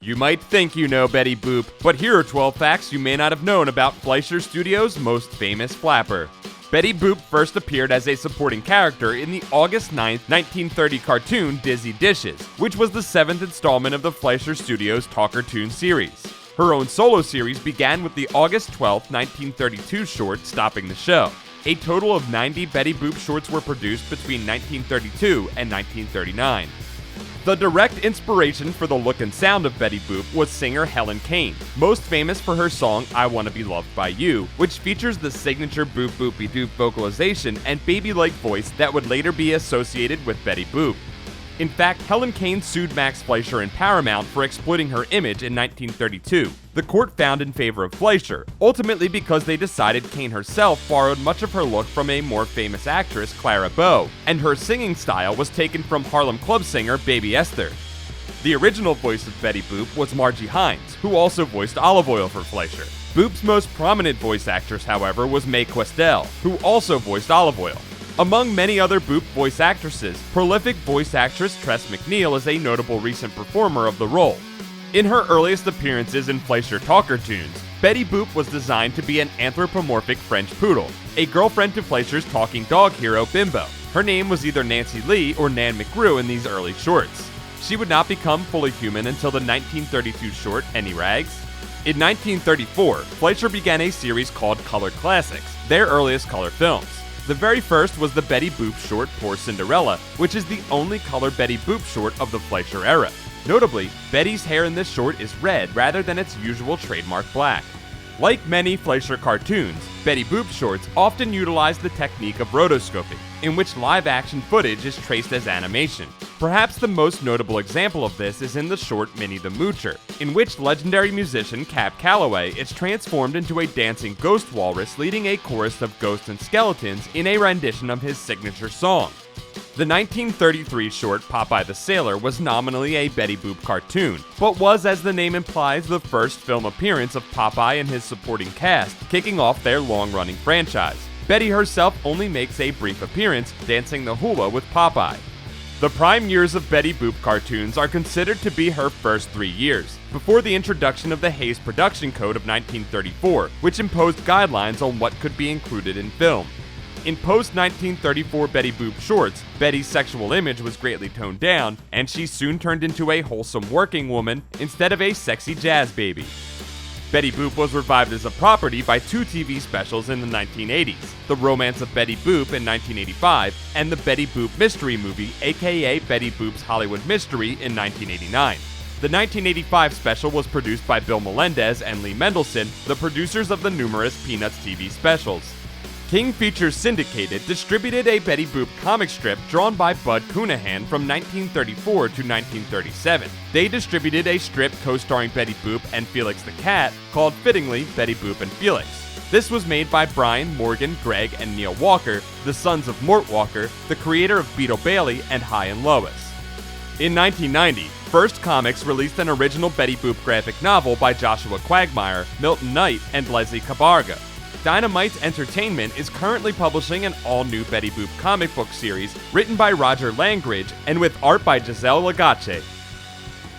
You might think you know Betty Boop, but here are 12 facts you may not have known about Fleischer Studios' most famous flapper. Betty Boop first appeared as a supporting character in the August 9, 1930 cartoon Dizzy Dishes, which was the 7th installment of the Fleischer Studios Talkertoon series. Her own solo series began with the August 12, 1932 short Stopping the Show. A total of 90 Betty Boop shorts were produced between 1932 and 1939. The direct inspiration for the look and sound of Betty Boop was singer Helen KANE, most famous for her song I Wanna Be Loved by You, which features the signature boop boopy doop vocalization and baby-like voice that would later be associated with Betty Boop. In fact, Helen KANE sued Max Fleischer and Paramount for exploiting her image in 1932. The court found in favor of Fleischer, ultimately because they decided KANE herself borrowed much of her look from a more famous actress, Clara Bow, and her singing style was taken from Harlem Club singer Baby Esther. The original voice of Betty Boop was Margie Hines, who also voiced Olive Oyl for Fleischer. Boop's most prominent voice actress, however, was Mae Questel, who also voiced Olive Oyl. Among many other Boop voice actresses, prolific voice actress Tress MacNeille is a notable recent performer of the role. In her earliest appearances in Fleischer Talkertoons, Betty Boop was designed to be an anthropomorphic French poodle, a girlfriend to Fleischer's talking dog hero Bimbo. Her name was either Nancy Lee or Nan McGrew in these early shorts. She would not become fully human until the 1932 short Any Rags? In 1934, Fleischer began a series called Color Classics, their earliest color films. The very first was the Betty Boop short Poor Cinderella, which is the only color Betty Boop short of the Fleischer era. Notably, Betty's hair in this short is red rather than its usual trademark black. Like many Fleischer cartoons, Betty Boop shorts often utilize the technique of rotoscoping, in which live-action footage is traced as animation. Perhaps the most notable example of this is in the short Minnie the Moocher, in which legendary musician Cab Calloway is transformed into a dancing ghost walrus leading a chorus of ghosts and skeletons in a rendition of his signature song. The 1933 short Popeye the Sailor was nominally a Betty Boop cartoon, but was, as the name implies, the first film appearance of Popeye and his supporting cast, kicking off their long-running franchise. Betty herself only makes a brief appearance, dancing the hula with Popeye. The prime years of Betty Boop cartoons are considered to be her first 3 years, before the introduction of the Hays Production Code of 1934, which imposed guidelines on what could be included in film. In post-1934 Betty Boop shorts, Betty's sexual image was greatly toned down, and she soon turned into a wholesome working woman instead of a sexy jazz baby. Betty Boop was revived as a property by 2 TV specials in the 1980s, The Romance of Betty Boop in 1985, and the Betty Boop Mystery Movie, aka Betty Boop's Hollywood Mystery, in 1989. The 1985 special was produced by Bill Melendez and Lee Mendelson, the producers of the numerous Peanuts TV specials. King Features Syndicated distributed a Betty Boop comic strip drawn by Bud Coonahan from 1934 to 1937. They distributed a strip co-starring Betty Boop and Felix the Cat called fittingly Betty Boop and Felix. This was made by Brian, Morgan, Greg, and Neil Walker, the sons of Mort Walker, the creator of Beetle Bailey and Hi and Lois. In 1990, First Comics released an original Betty Boop graphic novel by Joshua Quagmire, Milton Knight, and Leslie Cabarga. Dynamite Entertainment is currently publishing an all-new Betty Boop comic book series written by Roger Langridge and with art by Giselle Lagace.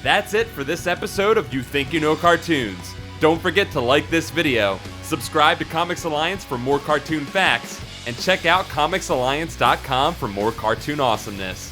That's it for this episode of You Think You Know Cartoons. Don't forget to like this video, subscribe to Comics Alliance for more cartoon facts, and check out comicsalliance.com for more cartoon awesomeness.